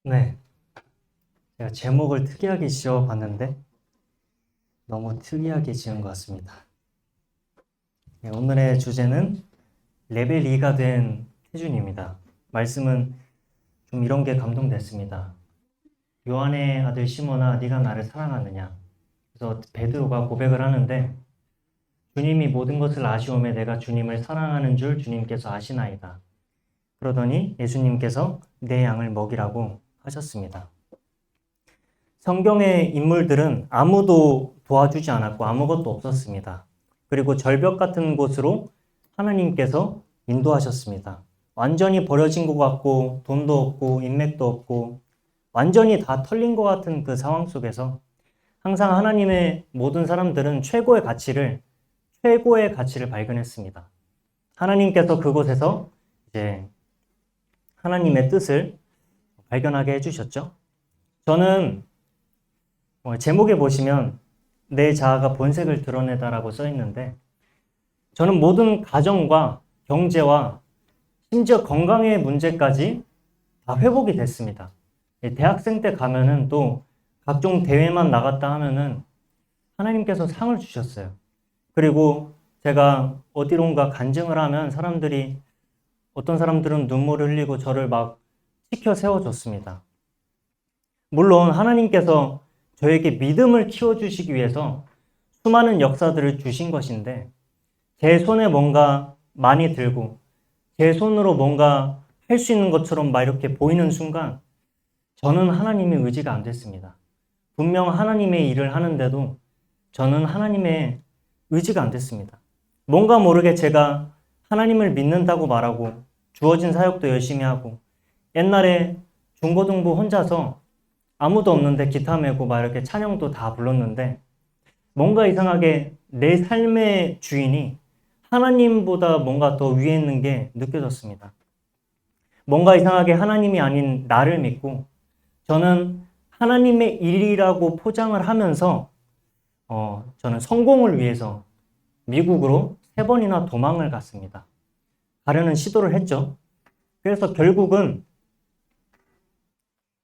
네, 제가 제목을 특이하게 지어봤는데 너무 특이하게 지은 것 같습니다. 네, 오늘의 주제는 레벨 2가 된 태준입니다. 말씀은 좀 이런 게 감동됐습니다. 요한의 아들 시몬아, 네가 나를 사랑하느냐? 그래서 베드로가 고백을 하는데 주님이 모든 것을 아시오매 내가 주님을 사랑하는 줄 주님께서 아시나이다. 그러더니 예수님께서 내 양을 먹이라고 하셨습니다. 성경의 인물들은 아무도 도와주지 않았고 아무것도 없었습니다. 그리고 절벽 같은 곳으로 하나님께서 인도하셨습니다. 완전히 버려진 것 같고 돈도 없고 인맥도 없고 완전히 다 털린 것 같은 그 상황 속에서 항상 하나님의 모든 사람들은 최고의 가치를 발견했습니다. 하나님께서 그곳에서 이제 하나님의 뜻을 발견하게 해주셨죠. 저는 제목에 보시면 내 자아가 본색을 드러내다라고 써 있는데 저는 모든 가정과 경제와 심지어 건강의 문제까지 다 회복이 됐습니다. 대학생 때 가면은 또 각종 대회만 나갔다 하면은 하나님께서 상을 주셨어요. 그리고 제가 어디론가 간증을 하면 어떤 사람들은 눈물을 흘리고 저를 막 치켜 세워줬습니다. 물론 하나님께서 저에게 믿음을 키워주시기 위해서 수많은 역사들을 주신 것인데 제 손에 뭔가 많이 들고 제 손으로 뭔가 할 수 있는 것처럼 막 이렇게 보이는 순간 저는 하나님의 의지가 안 됐습니다. 분명 하나님의 일을 하는데도 저는 하나님의 의지가 안 됐습니다. 뭔가 모르게 제가 하나님을 믿는다고 말하고 주어진 사역도 열심히 하고 옛날에 중고등부 혼자서 아무도 없는데 기타 메고 막 이렇게 찬양도 다 불렀는데 뭔가 이상하게 내 삶의 주인이 하나님보다 뭔가 더 위에 있는 게 느껴졌습니다. 뭔가 이상하게 하나님이 아닌 나를 믿고 저는 하나님의 일이라고 포장을 하면서 저는 성공을 위해서 미국으로 3번이나 도망을 갔습니다. 가려는 시도를 했죠. 그래서 결국은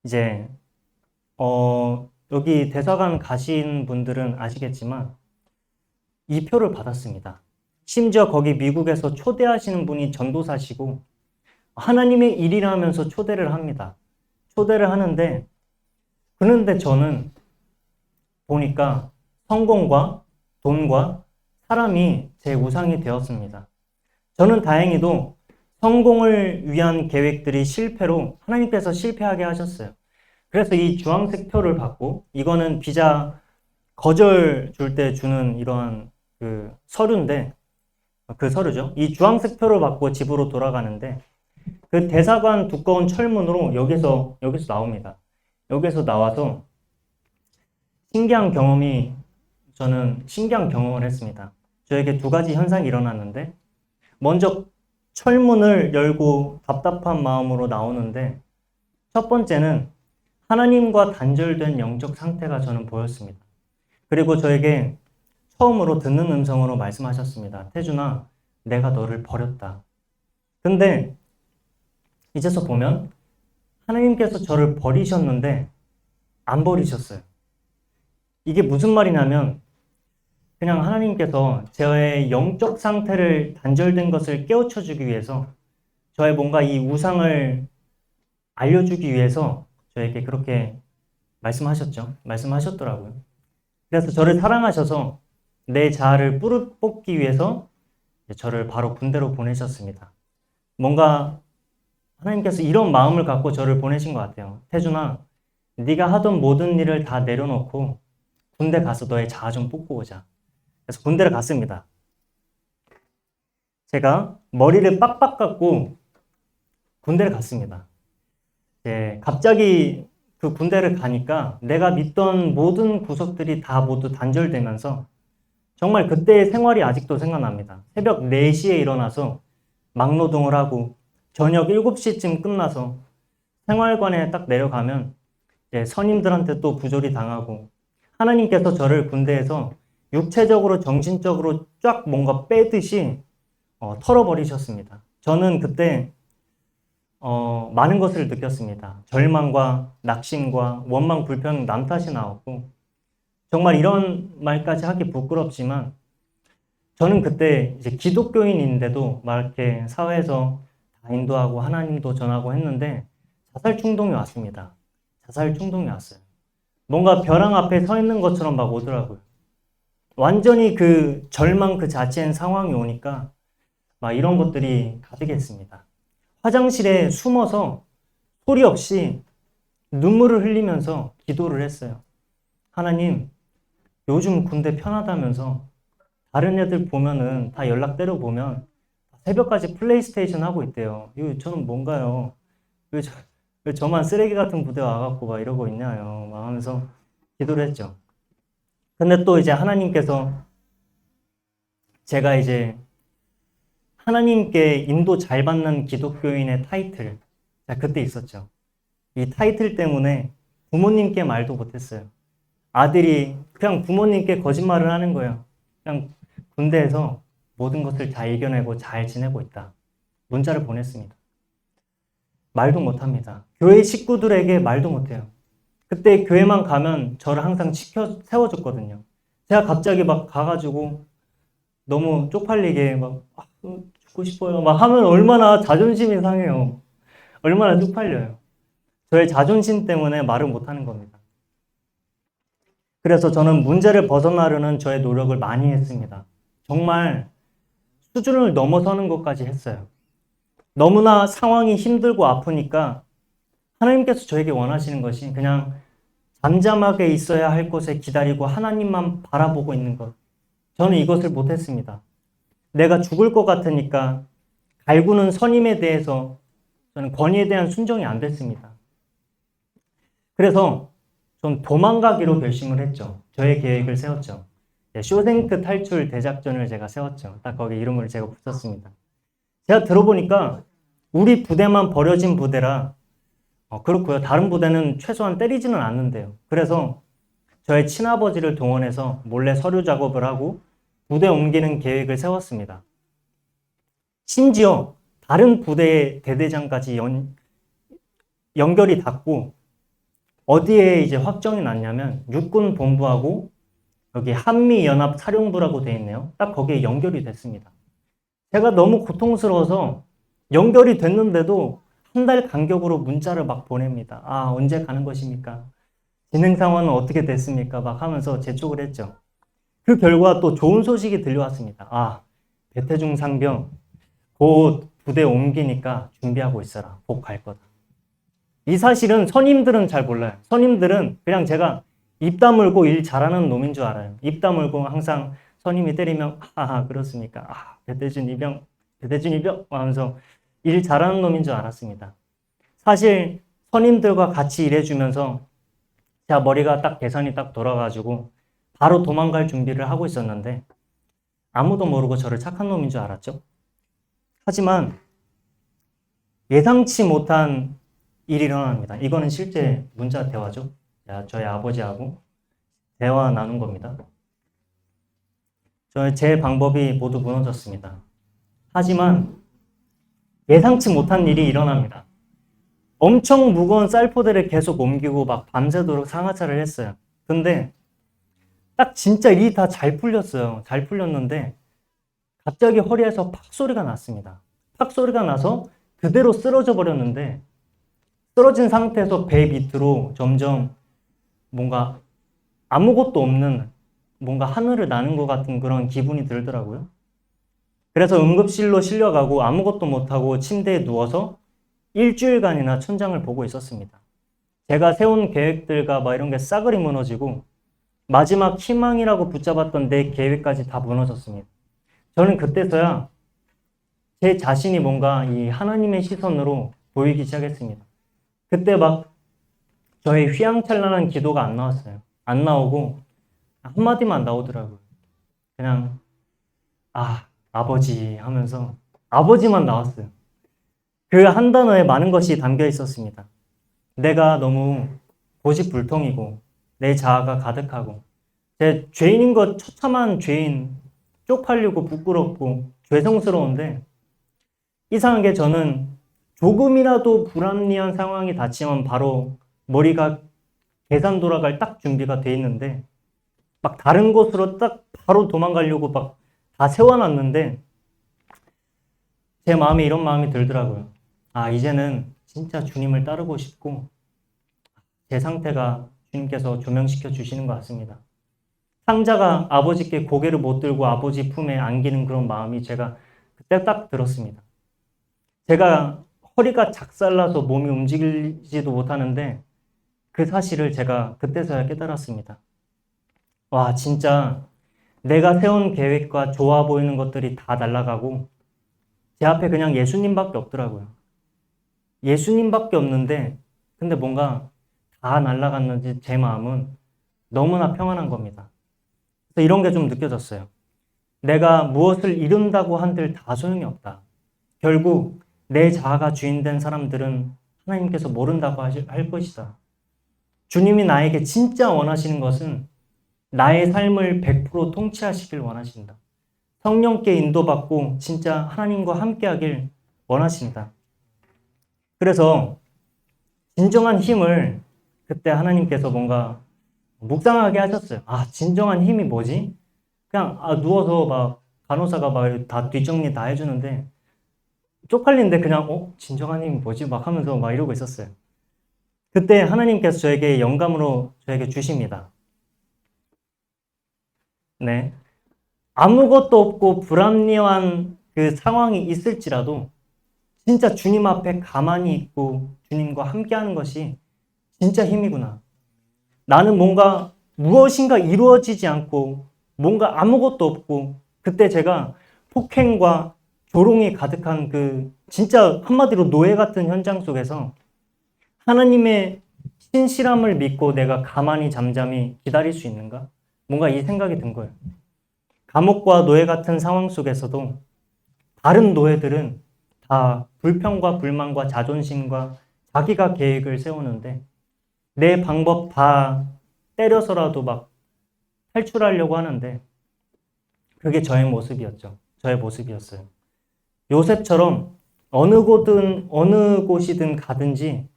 이제 여기 대사관 가신 분들은 아시겠지만 이 표를 받았습니다. 심지어 거기 미국에서 초대하시는 분이 전도사시고 하나님의 일이라면서 초대를 합니다. 초대를 하는데 그런데 저는 보니까 성공과 돈과 사람이 제 우상이 되었습니다. 저는 다행히도 성공을 위한 계획들이 실패로 하나님께서 실패하게 하셨어요. 그래서 이 주황색 표를 받고 이거는 비자 거절 줄 때 주는 이러한 그 서류인데 그 서류죠. 이 주황색 표를 받고 집으로 돌아가는데 그 대사관 두꺼운 철문으로 여기서 나옵니다. 여기서 나와서 저는 신기한 경험을 했습니다. 저에게 2가지 현상이 일어났는데 먼저 철문을 열고 답답한 마음으로 나오는데 첫 번째는 하나님과 단절된 영적 상태가 저는 보였습니다. 그리고 저에게 처음으로 듣는 음성으로 말씀하셨습니다. 태준아, 내가 너를 버렸다. 근데 이제서 보면 하나님께서 저를 버리셨는데 안 버리셨어요. 이게 무슨 말이냐면 그냥 하나님께서 저의 영적 상태를 단절된 것을 깨우쳐 주기 위해서 저의 뭔가 이 우상을 알려주기 위해서 저에게 그렇게 말씀하셨더라고요. 그래서 저를 사랑하셔서 내 자아를 뽑기 위해서 저를 바로 군대로 보내셨습니다. 뭔가 하나님께서 이런 마음을 갖고 저를 보내신 것 같아요. 태준아, 네가 하던 모든 일을 다 내려놓고 군대 가서 너의 자아 좀 뽑고 오자. 그래서 군대를 갔습니다. 제가 머리를 빡빡 깎고 군대를 갔습니다. 갑자기 그 군대를 가니까 내가 믿던 모든 구석들이 다 모두 단절되면서 정말 그때의 생활이 아직도 생각납니다. 새벽 4시에 일어나서 막노동을 하고 저녁 7시쯤 끝나서 생활관에 딱 내려가면 선임들한테 또 부조리 당하고 하나님께서 저를 군대에서 육체적으로 정신적으로 쫙 뭔가 빼듯이 털어버리셨습니다. 저는 그때 많은 것을 느꼈습니다. 절망과 낙심과 원망, 불평, 남 탓이 나왔고, 정말 이런 말까지 하기 부끄럽지만, 저는 그때 이제 기독교인인데도 막 이렇게 사회에서 다 인도하고 하나님도 전하고 했는데, 자살 충동이 왔습니다. 자살 충동이 왔어요. 뭔가 벼랑 앞에 서 있는 것처럼 막 오더라고요. 완전히 그 절망 그 자체인 상황이 오니까 막 이런 것들이 가득했습니다. 화장실에 숨어서 소리 없이 눈물을 흘리면서 기도를 했어요. 하나님, 요즘 군대 편하다면서 다른 애들 보면은 다 연락대로 보면 새벽까지 플레이스테이션 하고 있대요. 이거 저는 뭔가요? 왜 저만 쓰레기 같은 부대 와갖고 막 이러고 있냐요. 막 하면서 기도를 했죠. 근데 또 이제 하나님께서 제가 이제 하나님께 인도 잘 받는 기독교인의 타이틀, 그때 있었죠. 이 타이틀 때문에 부모님께 말도 못했어요. 아들이 그냥 부모님께 거짓말을 하는 거예요. 그냥 군대에서 모든 것을 잘 이겨내고 잘 지내고 있다. 문자를 보냈습니다. 말도 못합니다. 교회 식구들에게 말도 못해요. 그때 교회만 가면 저를 항상 세워줬거든요. 제가 갑자기 막 가가지고 너무 쪽팔리게 막 죽고 싶어요. 막 하면 얼마나 자존심이 상해요. 얼마나 쪽팔려요. 저의 자존심 때문에 말을 못하는 겁니다. 그래서 저는 문제를 벗어나려는 저의 노력을 많이 했습니다. 정말 수준을 넘어서는 것까지 했어요. 너무나 상황이 힘들고 아프니까 하나님께서 저에게 원하시는 것이 그냥 잠잠하게 있어야 할 곳에 기다리고 하나님만 바라보고 있는 것. 저는 이것을 못했습니다. 내가 죽을 것 같으니까 갈구는 선임에 대해서 저는 권위에 대한 순종이 안 됐습니다. 그래서 전 도망가기로 결심을 했죠. 저의 계획을 세웠죠. 쇼생크 탈출 대작전을 제가 세웠죠. 딱 거기 이름을 제가 붙였습니다. 제가 들어보니까 우리 부대만 버려진 부대라 그렇고요. 다른 부대는 최소한 때리지는 않는데요. 그래서 저의 친아버지를 동원해서 몰래 서류 작업을 하고 부대 옮기는 계획을 세웠습니다. 심지어 다른 부대의 대대장까지 연결이 닿고 어디에 이제 확정이 났냐면 육군 본부하고 여기 한미연합사령부라고 되어 있네요. 딱 거기에 연결이 됐습니다. 제가 너무 고통스러워서 연결이 됐는데도 한 달 간격으로 문자를 막 보냅니다. 아, 언제 가는 것입니까? 진행 상황은 어떻게 됐습니까? 막 하면서 재촉을 했죠. 그 결과 또 좋은 소식이 들려왔습니다. 아, 배태중 상병 곧 부대 옮기니까 준비하고 있어라. 곧 갈 거다. 이 사실은 선임들은 잘 몰라요. 선임들은 그냥 제가 입 다물고 일 잘하는 놈인 줄 알아요. 입 다물고 항상 선임이 때리면 하하 그렇습니까? 아, 배태준 이병 하면서 일 잘하는 놈인 줄 알았습니다. 사실 선임들과 같이 일해주면서 제가 머리가 딱 계산이 딱 돌아가지고 바로 도망갈 준비를 하고 있었는데 아무도 모르고 저를 착한 놈인 줄 알았죠. 하지만 예상치 못한 일이 일어납니다. 이거는 실제 문자 대화죠. 저희 아버지하고 대화 나눈 겁니다. 제 방법이 모두 무너졌습니다. 하지만 예상치 못한 일이 일어납니다. 엄청 무거운 쌀포대를 계속 옮기고 막 밤새도록 상하차를 했어요. 근데 딱 진짜 일이 다 잘 풀렸어요. 잘 풀렸는데 갑자기 허리에서 팍 소리가 났습니다. 팍 소리가 나서 그대로 쓰러져 버렸는데 쓰러진 상태에서 배 밑으로 점점 뭔가 아무것도 없는 뭔가 하늘을 나는 것 같은 그런 기분이 들더라고요. 그래서 응급실로 실려가고 아무것도 못하고 침대에 누워서 일주일간이나 천장을 보고 있었습니다. 제가 세운 계획들과 막 이런 게 싸그리 무너지고 마지막 희망이라고 붙잡았던 내 계획까지 다 무너졌습니다. 저는 그때서야 제 자신이 뭔가 이 하나님의 시선으로 보이기 시작했습니다. 그때 막 저의 휘황찬란한 기도가 안 나왔어요. 안 나오고 한마디만 나오더라고요. 그냥 아버지 하면서 아버지만 나왔어요. 그 한 단어에 많은 것이 담겨 있었습니다. 내가 너무 고집불통이고 내 자아가 가득하고 제 죄인인 것 처참한 죄인 쪽팔리고 부끄럽고 죄송스러운데 이상하게 저는 조금이라도 불합리한 상황이 닥치면 바로 머리가 계산 돌아갈 딱 준비가 돼 있는데 막 다른 곳으로 딱 바로 도망가려고 막 다 세워놨는데 제 마음에 이런 마음이 들더라고요. 아, 이제는 진짜 주님을 따르고 싶고 제 상태가 주님께서 조명시켜 주시는 것 같습니다. 상자가 아버지께 고개를 못 들고 아버지 품에 안기는 그런 마음이 제가 그때 딱 들었습니다. 제가 허리가 작살나서 몸이 움직이지도 못하는데 그 사실을 제가 그때서야 깨달았습니다. 와, 진짜 내가 세운 계획과 좋아 보이는 것들이 다 날아가고 제 앞에 그냥 예수님밖에 없더라고요. 예수님밖에 없는데 근데 뭔가 다 날아갔는지 제 마음은 너무나 평안한 겁니다. 그래서 이런 게 좀 느껴졌어요. 내가 무엇을 이룬다고 한들 다 소용이 없다. 결국 내 자아가 주인된 사람들은 하나님께서 모른다고 할 것이다. 주님이 나에게 진짜 원하시는 것은 나의 삶을 100% 통치하시길 원하신다. 성령께 인도받고 진짜 하나님과 함께하길 원하신다. 그래서 진정한 힘을 그때 하나님께서 뭔가 묵상하게 하셨어요. 아, 진정한 힘이 뭐지? 그냥 누워서 막 간호사가 막 다 뒷정리 다 해주는데 쪽팔린데 그냥 진정한 힘이 뭐지? 막 하면서 막 이러고 있었어요. 그때 하나님께서 저에게 영감으로 저에게 주십니다. 네. 아무것도 없고 불합리한 그 상황이 있을지라도 진짜 주님 앞에 가만히 있고 주님과 함께하는 것이 진짜 힘이구나. 나는 뭔가 무엇인가 이루어지지 않고 뭔가 아무것도 없고 그때 제가 폭행과 조롱이 가득한 그 진짜 한마디로 노예 같은 현장 속에서 하나님의 신실함을 믿고 내가 가만히 잠잠히 기다릴 수 있는가? 뭔가 이 생각이 든 거예요. 감옥과 노예 같은 상황 속에서도 다른 노예들은 다 불평과 불만과 자존심과 자기가 계획을 세우는데 내 방법 다 때려서라도 막 탈출하려고 하는데 그게 저의 모습이었죠. 저의 모습이었어요. 요셉처럼 어느 곳이든 가든지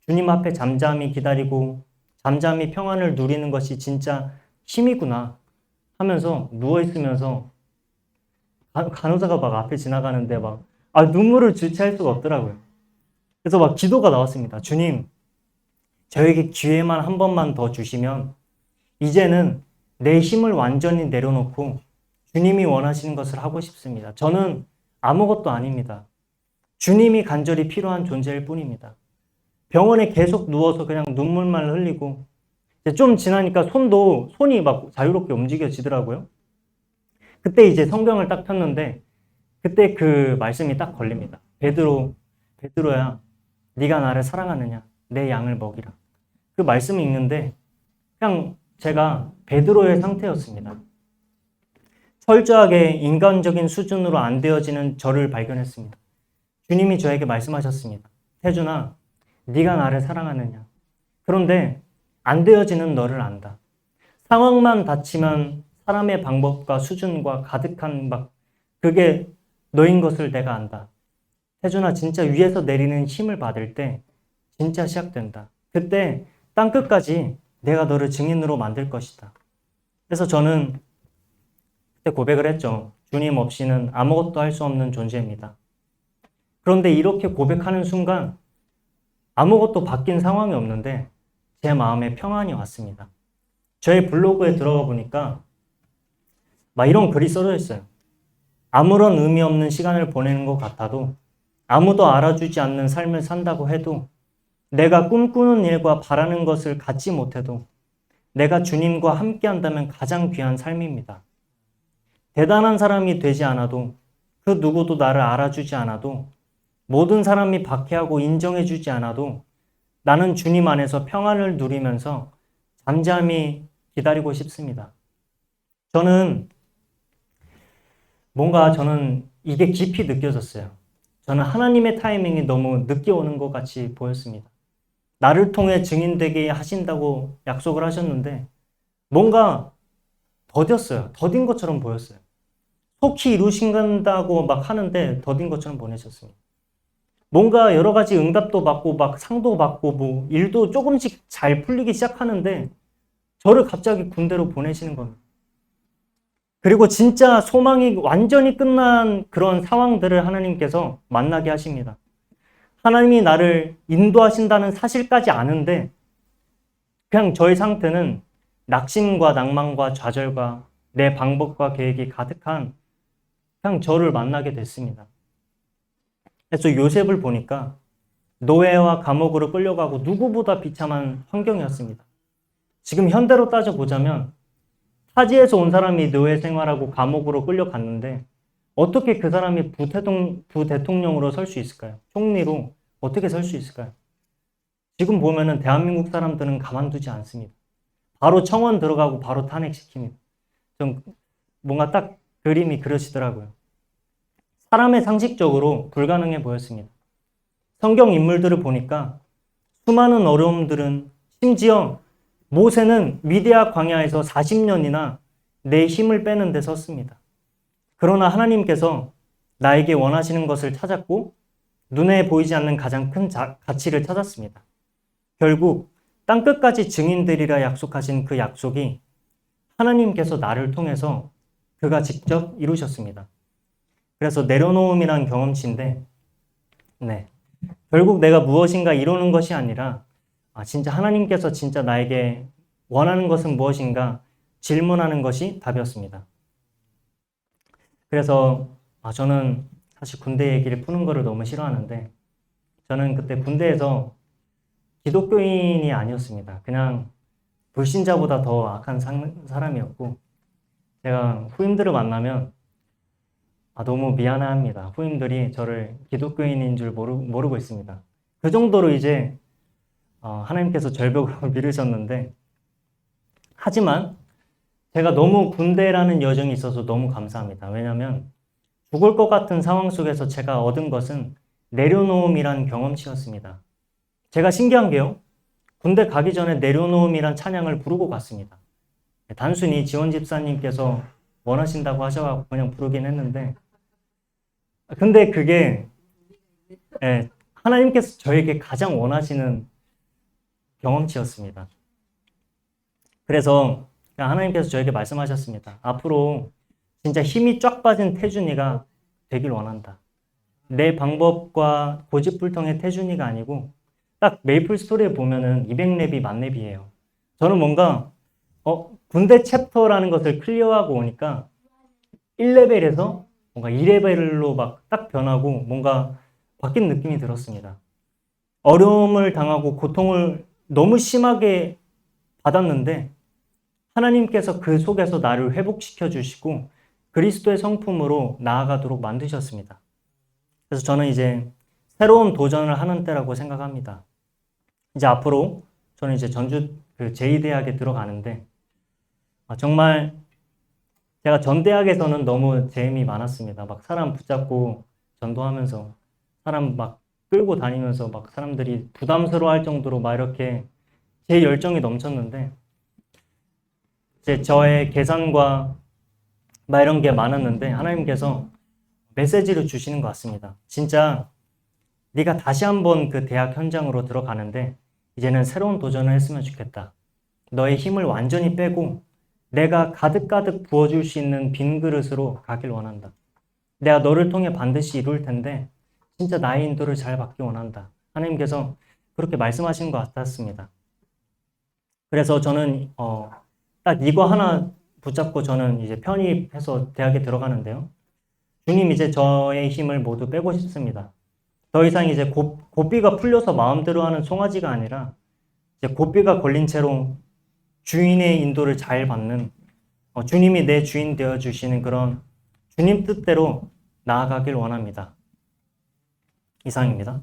주님 앞에 잠잠히 기다리고 잠잠히 평안을 누리는 것이 진짜 힘이구나 하면서 누워있으면서 간호사가 막 앞에 지나가는데 막 눈물을 주체할 수가 없더라고요. 그래서 막 기도가 나왔습니다. 주님, 저에게 기회만 한 번만 더 주시면 이제는 내 힘을 완전히 내려놓고 주님이 원하시는 것을 하고 싶습니다. 저는 아무것도 아닙니다. 주님이 간절히 필요한 존재일 뿐입니다. 병원에 계속 누워서 그냥 눈물만 흘리고 좀 지나니까 손이 막 자유롭게 움직여지더라고요. 그때 이제 성경을 딱 폈는데 그때 그 말씀이 딱 걸립니다. 베드로야, 네가 나를 사랑하느냐? 내 양을 먹이라. 그 말씀이 있는데 그냥 제가 베드로의 상태였습니다. 철저하게 인간적인 수준으로 안 되어지는 저를 발견했습니다. 주님이 저에게 말씀하셨습니다. 태준아, 네가 나를 사랑하느냐? 그런데 안 되어지는 너를 안다. 상황만 닥치면 사람의 방법과 수준과 가득한 그게 너인 것을 내가 안다. 태준아, 진짜 위에서 내리는 힘을 받을 때 진짜 시작된다. 그때 땅끝까지 내가 너를 증인으로 만들 것이다. 그래서 저는 그때 고백을 했죠. 주님 없이는 아무것도 할 수 없는 존재입니다. 그런데 이렇게 고백하는 순간 아무것도 바뀐 상황이 없는데 제 마음에 평안이 왔습니다. 저의 블로그에 들어가 보니까 막 이런 글이 써져 있어요. 아무런 의미 없는 시간을 보내는 것 같아도 아무도 알아주지 않는 삶을 산다고 해도 내가 꿈꾸는 일과 바라는 것을 갖지 못해도 내가 주님과 함께 한다면 가장 귀한 삶입니다. 대단한 사람이 되지 않아도 그 누구도 나를 알아주지 않아도 모든 사람이 박해하고 인정해주지 않아도 나는 주님 안에서 평안을 누리면서 잠잠히 기다리고 싶습니다. 저는 이게 깊이 느껴졌어요. 저는 하나님의 타이밍이 너무 늦게 오는 것 같이 보였습니다. 나를 통해 증인되게 하신다고 약속을 하셨는데 뭔가 더뎠어요. 더딘 것처럼 보였어요. 속히 이루신다고 막 하는데 더딘 것처럼 보내셨습니다. 뭔가 여러 가지 응답도 받고 막 상도 받고 뭐 일도 조금씩 잘 풀리기 시작하는데 저를 갑자기 군대로 보내시는 겁니다. 그리고 진짜 소망이 완전히 끝난 그런 상황들을 하나님께서 만나게 하십니다. 하나님이 나를 인도하신다는 사실까지 아는데 그냥 저의 상태는 낙심과 낭만과 좌절과 내 방법과 계획이 가득한 그냥 저를 만나게 됐습니다. 그래서 요셉을 보니까 노예와 감옥으로 끌려가고 누구보다 비참한 환경이었습니다. 지금 현대로 따져보자면 타지에서 온 사람이 노예 생활하고 감옥으로 끌려갔는데 어떻게 그 사람이 부대통령으로 설 수 있을까요? 총리로 어떻게 설 수 있을까요? 지금 보면은 대한민국 사람들은 가만두지 않습니다. 바로 청원 들어가고 바로 탄핵시킵니다. 좀 뭔가 딱 그림이 그려지더라고요. 사람의 상식적으로 불가능해 보였습니다. 성경 인물들을 보니까 수많은 어려움들은 심지어 모세는 미디아 광야에서 40년이나 내 힘을 빼는 데 섰습니다. 그러나 하나님께서 나에게 원하시는 것을 찾았고 눈에 보이지 않는 가장 큰 가치를 찾았습니다. 결국 땅끝까지 증인되리라 약속하신 그 약속이 하나님께서 나를 통해서 그가 직접 이루셨습니다. 그래서 내려놓음이란 경험치인데 결국 내가 무엇인가 이루는 것이 아니라 진짜 하나님께서 진짜 나에게 원하는 것은 무엇인가 질문하는 것이 답이었습니다. 그래서 저는 사실 군대 얘기를 푸는 거를 너무 싫어하는데 저는 그때 군대에서 기독교인이 아니었습니다. 그냥 불신자보다 더 악한 사람이었고 제가 후임들을 만나면 너무 미안합니다. 후임들이 저를 기독교인인 줄 모르고 있습니다. 그 정도로 이제 하나님께서 절벽으로 밀으셨는데 하지만 제가 너무 군대라는 여정이 있어서 너무 감사합니다. 왜냐하면 죽을 것 같은 상황 속에서 제가 얻은 것은 내려놓음이란 경험치였습니다. 제가 신기한 게요. 군대 가기 전에 내려놓음이란 찬양을 부르고 갔습니다. 단순히 지원 집사님께서 원하신다고 하셔서 그냥 부르긴 했는데 근데 그게 하나님께서 저에게 가장 원하시는 경험치였습니다. 그래서 하나님께서 저에게 말씀하셨습니다. 앞으로 진짜 힘이 쫙 빠진 태준이가 되길 원한다. 내 방법과 고집불통의 태준이가 아니고 딱 메이플 스토리에 보면은 200렙이 만렙이에요. 저는 뭔가 군대 챕터라는 것을 클리어하고 오니까 1레벨에서 뭔가 2레벨로 막 딱 변하고 뭔가 바뀐 느낌이 들었습니다. 어려움을 당하고 고통을 너무 심하게 받았는데 하나님께서 그 속에서 나를 회복시켜 주시고 그리스도의 성품으로 나아가도록 만드셨습니다. 그래서 저는 이제 새로운 도전을 하는 때라고 생각합니다. 이제 앞으로 저는 이제 전주 제2대학에 들어가는데 정말 제가 전 대학에서는 너무 재임이 많았습니다. 막 사람 붙잡고 전도하면서 사람 막 끌고 다니면서 막 사람들이 부담스러워할 정도로 막 이렇게 제 열정이 넘쳤는데 이제 저의 계산과 막 이런 게 많았는데 하나님께서 메시지를 주시는 것 같습니다. 진짜 네가 다시 한번 그 대학 현장으로 들어가는데 이제는 새로운 도전을 했으면 좋겠다. 너의 힘을 완전히 빼고 내가 가득가득 부어줄 수 있는 빈 그릇으로 가길 원한다. 내가 너를 통해 반드시 이룰 텐데 진짜 나의 인도를 잘 받기 원한다. 하나님께서 그렇게 말씀하신 것 같았습니다. 그래서 저는 딱 이거 하나 붙잡고 저는 이제 편입해서 대학에 들어가는데요. 주님 이제 저의 힘을 모두 빼고 싶습니다. 더 이상 이제 고삐가 풀려서 마음대로 하는 송아지가 아니라 이제 고삐가 걸린 채로 주인의 인도를 잘 받는 주님이 내 주인 되어 주시는 그런 주님 뜻대로 나아가길 원합니다. 이상입니다.